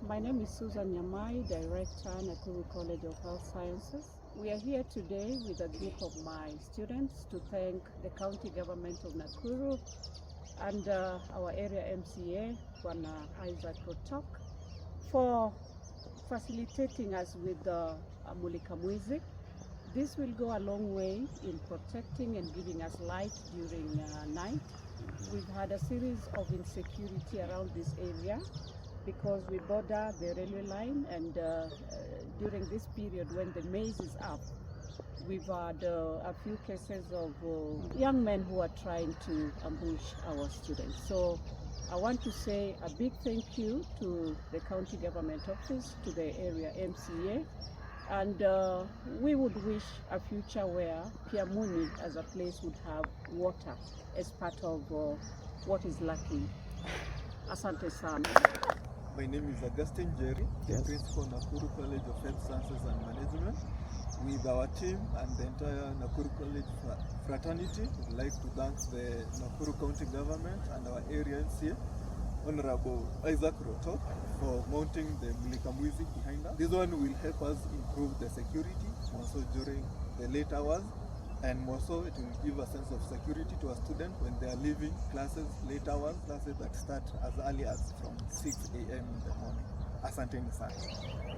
My name is Susan Nyamai, Director, Nakuru College of Health Sciences. We are here today with a group of my students to thank the county government of Nakuru and our area MCA, Isaac Rottok, for facilitating us with the Mulika Music. This will go a long way in protecting and giving us light during night. We've had a series of insecurity around this area because we border the railway line, and during this period when the maize is up, we've had a few cases of young men who are trying to ambush our students. So I want to say a big thank you to the county government office, to the area MCA, and we would wish a future where Kiamuni as a place would have water as part of what is lacking. Asante sana. My name is Augustine Jerry, the principal Nakuru College of Health Sciences and Management. With our team and the entire Nakuru College fraternity, we'd like to thank the Nakuru County Government and our area MCA, Honorable Isaac Rottok, for mounting the Mulika Music behind us. This one will help us improve the security, also during the late hours, and more so it will give a sense of security to our students when they are leaving classes, late hours, classes that start as early as from 6 a.m. in the morning. Asanteni sana.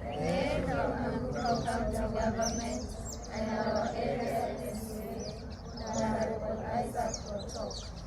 Thank our county government and our area MCA, Honorable Isaac Rottok.